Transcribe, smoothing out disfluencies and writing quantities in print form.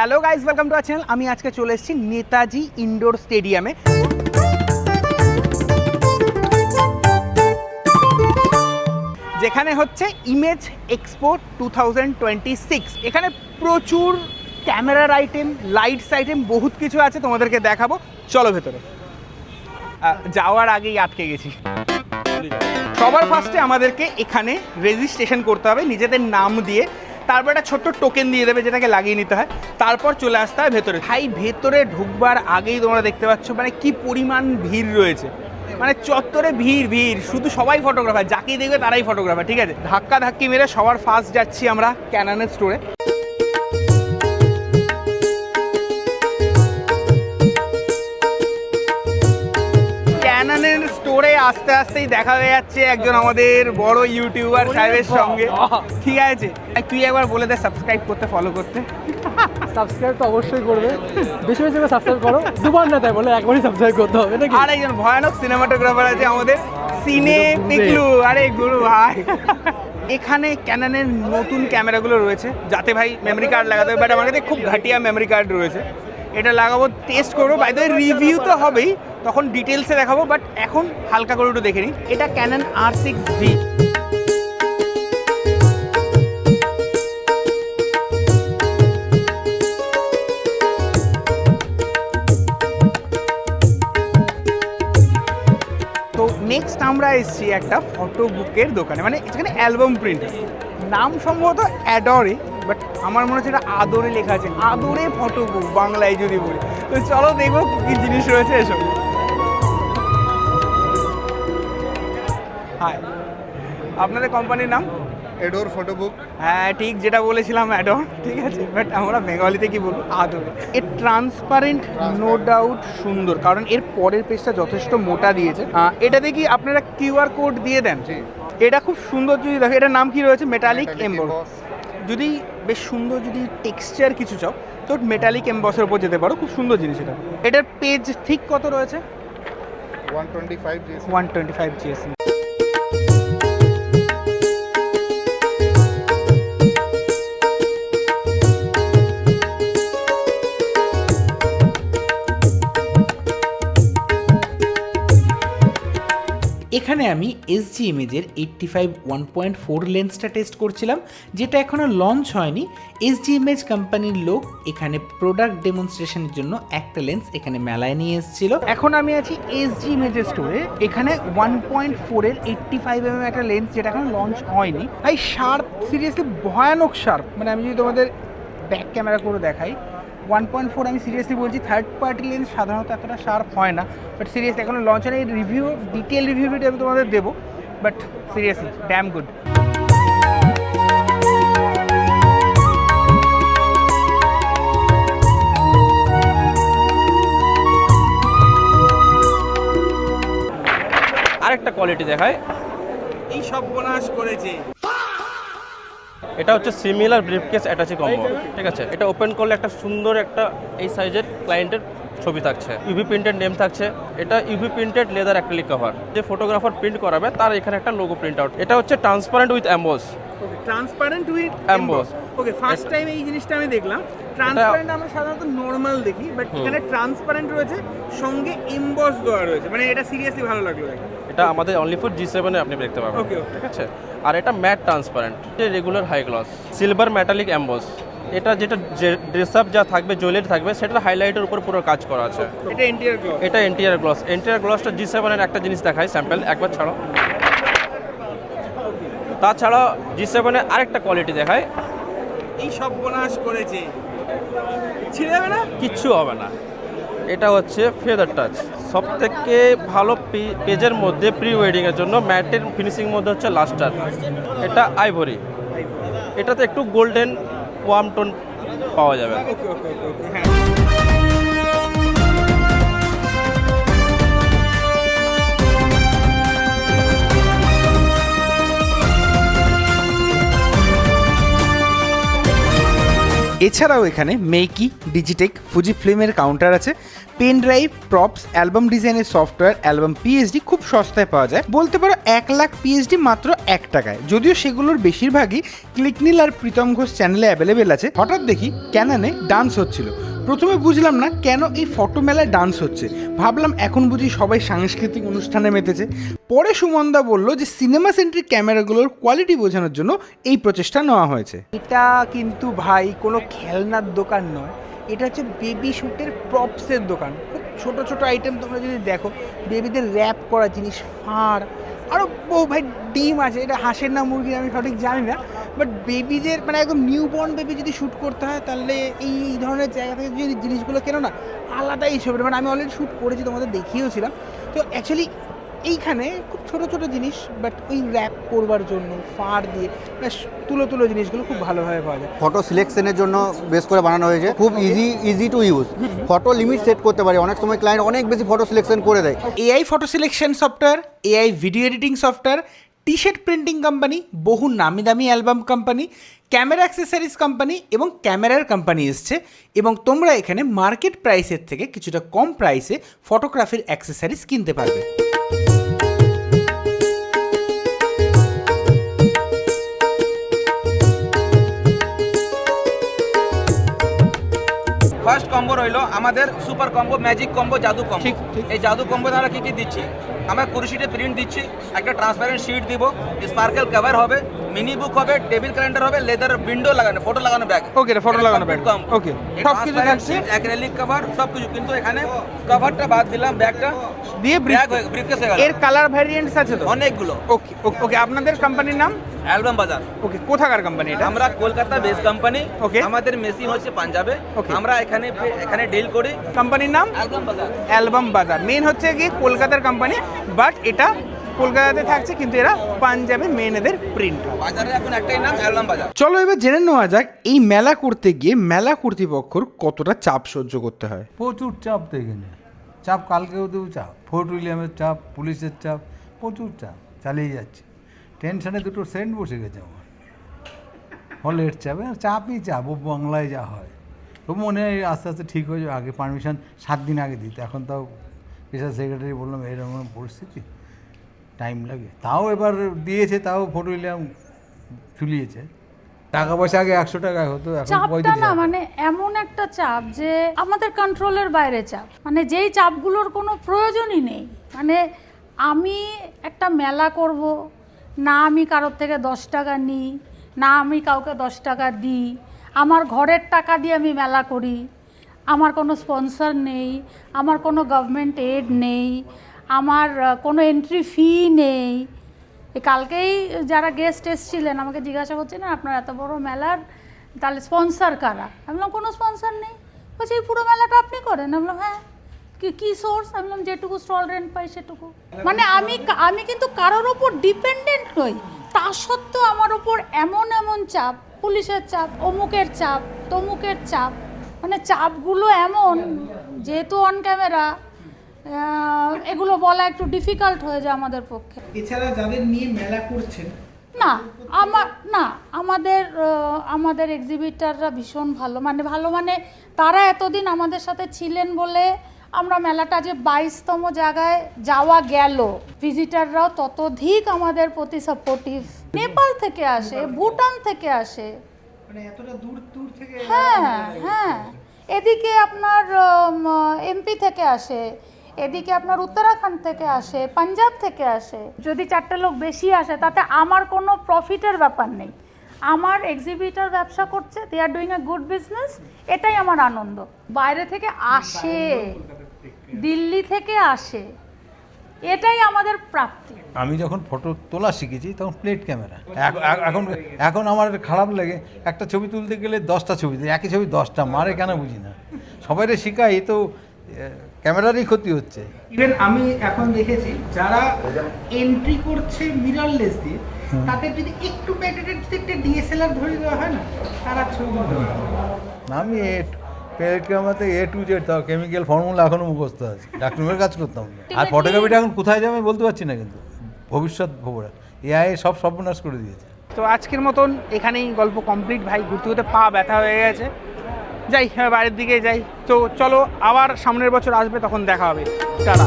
Hello guys, welcome to our channel. আমি আজকে চলে এসেছি নেতাজি ইনডোর স্টেডিয়ামে। যেখানে হচ্ছে ইমেজ এক্সপো 2026। এখানে প্রচুর ক্যামেরার আইটেম, লাইটস আইটেম, বহুত কিছু আছে, তোমাদেরকে দেখাবো। চলো ভেতরে। যাওয়ার আগেই আটকে গেছি। সবার ফার্স্টে আমাদেরকে এখানে রেজিস্ট্রেশন করতে হবে নিজেদের নাম দিয়ে, তারপর একটা ছোট্ট টোকেন দিয়ে দেবে যেটাকে লাগিয়ে নিতে হয়, তারপর চলে আসতে হয় ভেতরে। ভাই ভেতরে ঢুকবার আগেই তোমরা দেখতে পাচ্ছ মানে কি পরিমাণ ভিড় রয়েছে, মানে চত্বরে ভিড় ভিড়, শুধু সবাই ফটোগ্রাফার, যাকেই দেখবে তারাই ফটোগ্রাফার। ঠিক আছে, ধাক্কা ধাক্কি মেরে সবার ফার্স্ট যাচ্ছি আমরা ক্যাননের স্টোরে। ক্যাননের স্টোরে আস্তে আস্তেই দেখা হয়ে যাচ্ছে একজন আমাদের বড় ইউটিউবার সাহেবের সঙ্গে। ঠিক আছে, তুই একবার বলে দে সাবস্ক্রাইব করতে, ফলো করতে। সাবস্ক্রাইব তো অবশ্যই করবে, বেশি বেশি করে সাবস্ক্রাইব করো, দুবার না তাই বলে একবারই সাবস্ক্রাইব করতে হবে নাকি। আর একজন ভয়ানক সিনেমাটোগ্রাফার আছে আমাদের, সিনে পিকলু। আরে গুরু ভাই, এখানে ক্যাননের নতুন ক্যামেরাগুলো রয়েছে, যাতে ভাই মেমরি কার্ড লাগাতে হবে, বাট আমার কাছে খুব ঘাটিয়া মেমরি কার্ড রয়েছে, এটা লাগাবো, টেস্ট করবো। বাই দ্য ওয়ে রিভিউ তো হবেই, তখন ডিটেলসে দেখাবো, বাট এখন হালকা করে একটু দেখে নিই। এটা ক্যানন R6V। তো নেক্সট আমরা এসেছি একটা ফটো বুকের দোকানে, মানে এখানে অ্যালবাম প্রিন্ট, নাম সম্ভবত অ্যাডরে, বাট আমার মনে হচ্ছে এটা আদরে লেখা আছে, আদরে ফটো বুক বাংলায় যদি বলি। তো চলো দেখবো কী জিনিস রয়েছে এসব। হাই, আপনাদের কোম্পানির নাম? এডোর ফটো বুক। হ্যাঁ ঠিক, যেটা বলেছিলাম অ্যাডর, ঠিক আছে, বাট আমরা বেঙ্গলিতে কি বলবো, আদরে। এর ট্রান্সপারেন্ট নো ডাউট সুন্দর, কারণ এর পরের পেজটা যথেষ্ট মোটা দিয়েছে। এটা দেখি আপনারা কিউআর কোড দিয়ে দেন। এটা খুব সুন্দর, যদি দেখো এটার নাম কি রয়েছে, মেটালিক এমবস। যদি বেশ সুন্দর, যদি টেক্সচার কিছু চাও তো মেটালিক এমবসের উপর যেতে পারো, খুব সুন্দর জিনিস এটা। এটার পেজ ঠিক কত রয়েছে? 125 GSM। 125 GSM। এখানে আমি এসজি ইমেজের 85 1.4 লেন্সটা টেস্ট করছিলাম, যেটা এখনও লঞ্চ হয়নি। এসজি ইমেজ কোম্পানির লোক এখানে প্রোডাক্ট ডেমনস্ট্রেশনের জন্য একটা লেন্স এখানে মেলায় নিয়ে এসেছিল। এখন আমি আছি এসজি ইমেজের স্টোরে। এখানে 1.4 এর 85 mm একটা লেন্স, যেটা এখন লঞ্চ হয়নি। ভাই শার্প, সিরিয়াসলি ভয়ানক শার্প। মানে আমি যদি তোমাদের ব্যাক ক্যামেরা করে দেখাই, 1.4, আমি সিরিয়াসলি বলছি, থার্ড পার্টি লেন্স সাধারণত এতটা শার্প হয় না, বাট সিরিয়াসলি এখনো লঞ্চ হয়নি। এই রিভিউ, ডিটেল রিভিউ ভিডিও আমি তোমাদের দেবো, বাট সিরিয়াসলি ড্যাম গুড। আরেকটা কোয়ালিটি দেখায়, এই সব বোনাস করেছে। এটা হচ্ছে সিমিলার ব্রিফকেস অ্যাটাচি কম্বো। ঠিক আছে, এটা ওপেন করলে একটা সুন্দর একটা এই সাইজের ক্লায়েন্টের ছবি থাকছে, ইউভি প্রিন্টেড নেম থাকছে। এটা UV printed leather acrylic cover, যে ফটোগ্রাফার প্রিন্ট করাবে তার এখানে একটা লোগো প্রিন্ট আউট। এটা হচ্ছে transparent with emboss. Okay, transparent with emboss. Okay, first time এই জিনিসটা আমি দেখলাম। ট্রান্সপারেন্ট আমরা সাধারণত নর্মাল দেখি, বাট এখানে ট্রান্সপারেন্ট রয়েছে, সঙ্গে এমবস দেওয়া রয়েছে, মানে এটা সিরিয়াসলি ভালো লাগলো। এটা আমাদের অনলি ফর G7 এ আপনি দেখতে পাবেন। ওকে, ঠিক আছে। আর এটা matte transparent, regular high gloss, silver metallic emboss. এটা যেটা ড্রেস আপ যা থাকবে, জুয়েলারি থাকবে, সেটা হাইলাইটের উপর পুরো কাজ করা আছে। এটা ইন্টিরিয়র গ্লস। এটা ইন্টিরিয়র গ্লস। ইন্টিরিয়র গ্লসটা G7 এর একটা জিনিস দেখায়, স্যাম্পল একবার ছাড়ো। তাছাড়া G7 এর আরেকটা কোয়ালিটি দেখায়, এই সব বোনাস করেছে, ছিঁড়ে যাবে না, কিচ্ছু হবে না। এটা হচ্ছে ফেদার টাচ, সব থেকে ভালো পেজের মধ্যে প্রি ওয়েডিংয়ের জন্য ম্যাটের ফিনিশিং মধ্যে হচ্ছে লাস্টার। এটা আইভরি, এটাতে একটু গোল্ডেন ওয়ার্ম টোন পাওয়া যাবে। ওকে ওকে ওকে ওকে, হ্যাঁ। এছাড়াও এখানে মেকি, ডিজিটেক, ফুজি ফিল্মের কাউন্টার আছে, পেন ড্রাইভ, প্রপস, অ্যালবাম ডিজাইনের সফটওয়্যার, অ্যালবাম পিএইচডি খুব সস্তায় পাওয়া যায়। বলতে পারো 1 লাখ পিএইচডি মাত্র 1 টাকায়, যদিও সেগুলোর বেশিরভাগই ক্লিকনীল আর প্রীতম ঘোষ চ্যানেলে অ্যাভেলেবেল আছে। হঠাৎ দেখি ক্যাননে ডান্স হচ্ছিল। প্রথমে বুঝলাম না কেন এই ফটো মেলায় ডান্স হচ্ছে, ভাবলাম এখন বুঝি সবাই সাংস্কৃতিক অনুষ্ঠানে মেতেছে। পরে সুমনদা বলল যে সিনেমা সেন্ট্রিক ক্যামেরাগুলোর কোয়ালিটি বোঝানোর জন্য এই প্রচেষ্টা নেওয়া হয়েছে। এটা কিন্তু ভাই কোনো খেলনার দোকান নয়, এটা হচ্ছে বেবি শ্যুটের প্রপসের দোকান। খুব ছোট ছোট আইটেম তোমরা যদি দেখো, বেবিদের র্যাপ করা জিনিস, ফাড়, আরও বহু ভাই ডিম আছে, এটা হাঁসের না মুরগির আমি সঠিক জানি না, বাট বেবিদের মানে একদম নিউবর্ন বেবি যদি শ্যুট করতে হয় তাহলে এই ধরনের জায়গা থেকে যদি জিনিসগুলো কেন না আলাদাই ছবি। মানে আমি অলরেডি শ্যুট করেছি, তোমাদের দেখিয়েওছিলাম। তো অ্যাকচুয়ালি এইখানে খুব ছোট ছোট জিনিস, বাট ওই র্যাপ করবার জন্য ফাড় দিয়ে তুলো জিনিসগুলো খুব ভালোভাবে পাওয়া যায়। ফটো সিলেকশনের জন্য বেশ করে বানানো হয়েছে, খুব easy to use. Photo limit set করতে পারি, অনেক সময় ক্লায়েন্ট অনেক বেশি ফটো সিলেকশন করে দেয়। AI photo selection software, AI video editing software, T shirt printing company, বহু নামি দামি album company, camera accessories company এবং ক্যামেরার কোম্পানি এসছে, এবং তোমরা এখানে মার্কেট প্রাইসের থেকে কিছুটা কম প্রাইসে ফটোগ্রাফির অ্যাক্সেসরিজ কিনতে পারবে। ফার্স্ট কম্বো রইলো আমাদের সুপার কম্বো, ম্যাজিক কম্বো, জাদু কম্বো। ঠিক। এই জাদু কম্বো আমরা কি দিচ্ছি, আমরা কুড়ি শিটে প্রিন্ট দিচ্ছি, একটা ট্রান্সপারেন্ট শিট দিব, স্পার্কেল কভার হবে, মিনি বুক হবে, টেবিল ক্যালেন্ডার হবে, লেদার উইন্ডো লাগানো, ফটো লাগানো ব্যাগ। ওকে, ফটো লাগানো ব্যাগ। ওকে, সব কিছু থাকছে, অ্যাক্রিলিক কভার সব কিছু। কিন্তু এখানে কভারটা বাদ দিলাম, ব্যাগটা দিয়ে ব্রিফকেস হয়ে গেল। এর কালার ভ্যারিয়েন্টস আছে তো অনেকগুলো। ওকে ওকে, আপনাদের কোম্পানির নাম? অ্যালবাম বাজার। ওকে, কোথাকার কোম্পানি এটা? আমরা কলকাতা বেস কোম্পানি। Okay. আমাদের মেশিন হচ্ছে পাঞ্জাবে। Okay. আমরা এখানে ডিল করি। কোম্পানির নাম অ্যালবাম বাজার। অ্যালবাম বাজার। মেন হচ্ছে কি কলকাতার কোম্পানি, বাট এটা কলকাতাতে থাকছে, কিন্তু এরা পাঞ্জাবে মেন এদের প্রিন্ট। বাজারে এখন একটাই নাম, অ্যালবাম বাজার। চলো এবার জেনে নেওয়া যাক এই মেলা করতে গিয়ে মেলা কর্তৃপক্ষর কতটা চাপ সহ্য করতে হয়। প্রচুর চাপ তো এখানে, চাপ কালকেও তো চাপ, ফোর্ট উইলিয়ামের চাপ, পুলিশের চাপ, প্রচুর চাপ চালিয়ে যাচ্ছে। টেনশনে দুটো সেন্ট বসে গেছে আমার, হলের চাপে চাপই চাপ, ও বাংলায় যা হয়। তো মনে হয় আস্তে আস্তে ঠিক হয়ে যাবে। আগে পারমিশন 7 দিন আগে দিতে, এখন তাও পেশার সেক্রেটারি বললাম এরকম পরিস্থিতি, টাইম লাগে। তাও এবার দিয়েছে, তাও ফোর্ট উইলিয়াম ঝুলিয়েছে। টাকা পয়সা আগে 100 টাকায় হতো, এখন চাপটা 35 না টাকা। মানে এমন একটা চাপ যে আমাদের কন্ট্রোলের বাইরে চাপ, মানে যেই চাপগুলোর কোনো প্রয়োজনই নেই। মানে আমি একটা মেলা করব না, আমি কারোর থেকে 10 টাকা নিই না, আমি কাউকে 10 টাকা দিই, আমার ঘরের টাকা দিয়ে আমি মেলা করি, আমার কোনো স্পন্সর নেই, আমার কোনো গভর্নমেন্ট এড নেই, আমার কোনো এন্ট্রি ফি নেই। কালকেই যারা গেস্ট এসেছিলেন আমাকে জিজ্ঞাসা করছিলেন আপনার এত বড় মেলার তাহলে স্পন্সর কারা। আমি বললাম কোনো স্পন্সর নেই। বলছি এই পুরো মেলাটা আপনি করেন? আমি বললাম হ্যাঁ। কি সোর্স? আমি বললাম যেটুকু স্টল রেন্ট পাই সেটুকু। মানে আমি কিন্তু কারোর ওপর ডিপেন্ডেন্ট নই, তা সত্ত্বেও আমার ওপর এমন চাপ, পুলিশের চাপ, অমুকের চাপ, তমুকের চাপ, মানে চাপগুলো এমন, যেহেতু অন ক্যামেরা এগুলো বলা একটু ডিফিকাল্ট হয়ে যায় আমাদের পক্ষে। এছাড়া যাদের নিয়ে মেলা করছেন না আমাদের এক্সিবিটাররা ভীষণ ভালো, মানে তারা এতদিন আমাদের সাথে ছিলেন বলে আমরা মেলাটা যে 22তম জায়গায় যাওয়া গেল। ভিজিটাররাও ততোধিক আমাদের প্রতি সাপোর্টিভ। নেপাল থেকে আসে, ভুটান থেকে আসে, মানে এতটা দূর থেকে। হ্যাঁ, এদিকে আপনার এমপি থেকে আসে, এদিকে আপনার উত্তরাখণ্ড থেকে আসে, পাঞ্জাব থেকে আসে। যদি 4টে লোক বেশি আসে তাতে আমার কোনো প্রফিটের ব্যাপার নেই। আমার এক্সিবিটার ব্যবসা করছে, they are doing a good business, এটাই আমার আনন্দ। বাইরে থেকে আসে, দিল্লি থেকে আসে, এটাই আমাদের প্রাপ্তি। আমি যখন ফটো তোলা শিখেছি তখন প্লেট ক্যামেরা। এখন আমার খারাপ লাগে, একটা ছবি তুলতে গেলে 10টা ছবি, একই ছবি 10টা মারে কেন বুঝি না। সবাইরে শেখাই, এ তো ক্যামেরারই ক্ষতি হচ্ছে। ইভেন আমি এখন দেখেছি যারা এন্ট্রি করছে মিররলেস দিয়ে, তাদের যদি একটু একটা ডিএসএলআর ধরে দেওয়া হয় না, তারা ছবি তুলতে পারে। আমি প্লেট ক্যামেরাতে A to Z তাও কেমিক্যাল ফর্মুলা এখনও মুখস্থ আছে, ডাক্তারের কাজ করতাম। আর ফটোগ্রাফিটা এখন কোথায় যাবে বলতে পারছি না, কিন্তু ভবিষ্যৎ খবর এআই সব সর্বনাশ করে দিয়েছে। তো আজকের মতন এখানেই গল্প কমপ্লিট ভাই, ঘুরতে ঘুরতে পা ব্যথা হয়ে গেছে, যাই বাইরের দিকে যাই। তো চলো আবার সামনের বছর আসবে, তখন দেখা হবে, টাটা।